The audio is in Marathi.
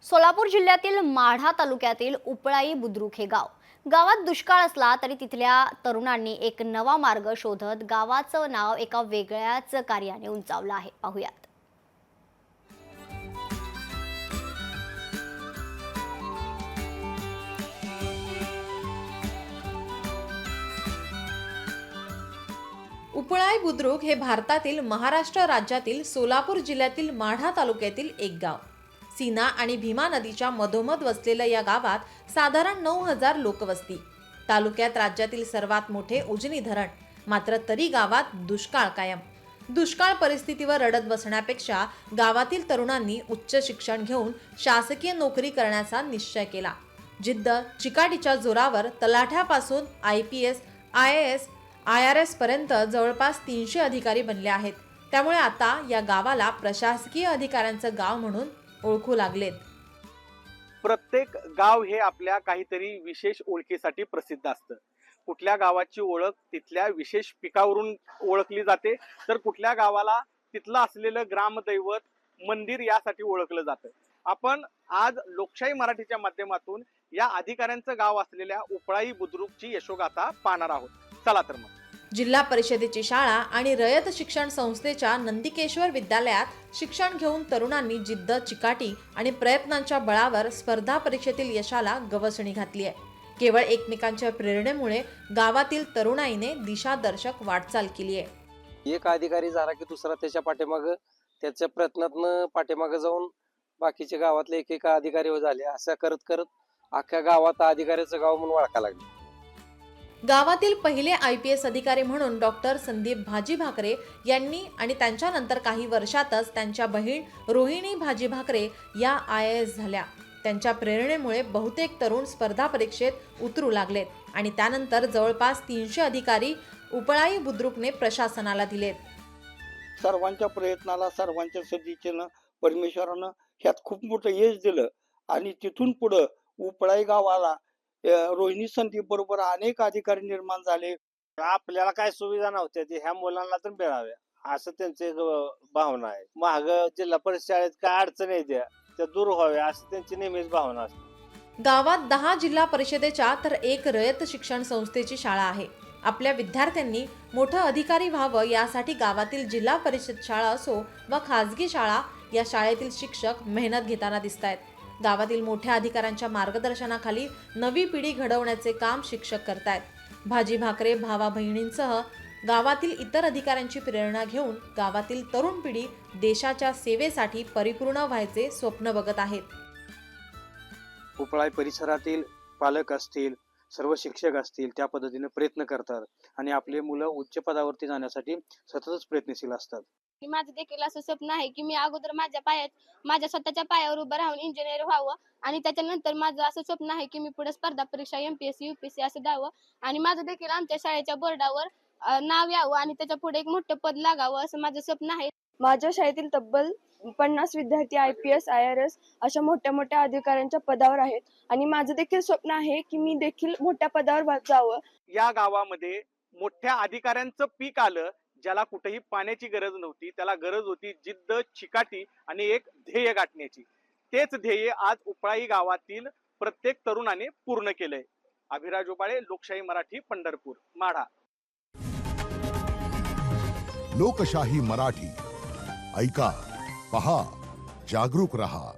सोलापूर जिल्ह्यातील माढा तालुक्यातील उपळाई बुद्रुक हे गाव. गावात दुष्काळ असला तरी तिथल्या तरुणांनी एक नवा मार्ग शोधत गावाचं नाव एका वेगळ्याच कार्याने उंचावलं आहे. पाहूयात. उपळाई बुद्रुक हे भारतातील महाराष्ट्र राज्यातील सोलापूर जिल्ह्यातील माढा तालुक्यातील एक गाव. सीना आणि भीमा नदीच्या मधोमध वसलेल्या या गावात साधारण 9,000 लोकवस्ती. तालुक्यात राज्यातील सर्वात मोठे उजनी धरण. मात्र तरी गावात दुष्काळ कायम. दुष्काळ परिस्थितीवर रडत बसण्यापेक्षा गावातील तरुणांनी उच्च शिक्षण घेऊन शासकीय नोकरी करण्याचा निश्चय केला. जिद्द चिकाटीच्या जोरावर तलाठ्यापासून IPS, IAS, IRS पर्यंत जवळपास 300 अधिकारी बनले आहेत. त्यामुळे आता या गावाला प्रशासकीय अधिकाऱ्यांचं गाव म्हणून ओळखू लागलेत. प्रत्येक गाव हे आपल्या काहीतरी विशेष ओळखीसाठी प्रसिद्ध असतं. कुठल्या गावाची ओळख तिथल्या विशेष पिकावरून ओळखली जाते, तर कुठल्या गावाला तिथलं असलेलं ग्रामदैवत मंदिर यासाठी ओळखलं जातं. आपण आज लोकशाही मराठीच्या माध्यमातून या अधिकाऱ्यांचं गाव असलेल्या उपळाई बुद्रुकची यशोगाथा पाहणार आहोत. चला तर मग. जिल्हा परिषदेची शाळा आणि रयत शिक्षण संस्थेच्या नंदिकेश्वर विद्यालयात शिक्षण घेऊन तरुणांनी जिद्द चिकाटी आणि प्रयत्नांच्या बळावर स्पर्धा परीक्षेतील यशाला गवसणी घातली आहे. केवळ एकमेकांच्या प्रेरणेमुळे गावातील तरुणाईने दिशादर्शक वाटचाल केली आहे. एक अधिकारी झाला की दुसरा त्याच्या पाठीमागं त्याच्या प्रयत्नातनं पाठीमागं जाऊन बाकीच्या गावातले एक अधिकारी झाले. असं करत करत अख्ख्या गावात अधिकाऱ्याचं गाव म्हणून ओळखायला लागले. गावातील पहिले IPS अधिकारी म्हणून डॉक्टर संदीप भाजी भाकरे यांनी आणि त्यांच्यानंतर काही वर्षातच त्यांच्या बहीण रोहिणी भाजी भाकरे या IAS झाल्या. त्यांच्या प्रेरणेमुळे बहुतेक तरुण स्पर्धा परीक्षेत उतरू लागलेत आणि त्यानंतर जवळपास 300 अधिकारी उपळाई बुद्रुकने प्रशासनाला दिलेत. सर्वांच्या प्रयत्नाला, सर्वांच्या सदिच्छेनं परमेश्वरानं ह्यात खूप मोठं यश दिलं आणि तिथून पुढं उपळाई गावाला रोहिणी संदीप बरोबर अनेक अधिकारी निर्माण झाले. आपल्याला काय सुविधा नव्हत्या ते ह्या मुलांना तर मिळाव्या असं त्यांचे भावना आहे. महाग जिल्हा परिषद शाळेत काय अडचण येत्या त्या दूर व्हाव्या असं त्यांची नेहमीच भावना असते. गावात 10 जिल्हा परिषदेच्या तर 1 रयत शिक्षण संस्थेची शाळा आहे. आपल्या विद्यार्थ्यांनी मोठं अधिकारी व्हावं यासाठी गावातील जिल्हा परिषद शाळा असो व खाजगी शाळा या शाळेतील शिक्षक मेहनत घेताना दिसतायत. गावातील मोठ्या अधिकाऱ्यांच्या मार्गदर्शनाखाली नवी पिढी घडवण्याचे काम शिक्षक करतायत. भाजी भाकरे भावा बहिणींसह गावातील इतर अधिकाऱ्यांची प्रेरणा घेऊन गावातील तरुण पिढी देशाच्या सेवेसाठी परिपूर्ण व्हायचे स्वप्न बघत आहेत. उपळाई परिसरातील पालक असतील, सर्व शिक्षक असतील, त्या पद्धतीने प्रयत्न करतात आणि आपले मुलं उच्च पदावरती जाण्यासाठी सततच प्रयत्नशील असतात. माझं देखील असं स्वप्न आहे की मी अगोदर माझ्या स्वतःच्या पायावर उभं राहून इंजिनियर व्हावं आणि त्याच्यानंतर माझं असं स्वप्न आहे की मी पुढे स्पर्धा परीक्षा MPSC UPSC असं द्यावं आणि माझं देखील आमच्या शाळेच्या बोर्डावर नाव यावं आणि त्याच्या पुढे एक मोठं पद लागावं असं माझं स्वप्न आहे. माझ्या शाळेतील तब्बल 50 विद्यार्थी IPS, IRS अशा मोठ्या मोठ्या अधिकाऱ्यांच्या पदावर आहेत आणि माझं देखील स्वप्न आहे की मी देखील मोठ्या पदावर जावं. या गावामध्ये मोठ्या अधिकाऱ्यांचं पीक आलं, ज्याला कुठेही पाण्याची गरज नव्हती. त्याला गरज होती जिद्द, चिकाटी आणि एक ध्येय गाठण्याची. तेच ध्येय आज उपळाई गावातील प्रत्येक तरुणाने पूर्ण केलंय. अभिराज उबाळे, लोकशाही मराठी, पंढरपूर, माढा. लोकशाही मराठी ऐका, पहा, जागरूक रहा.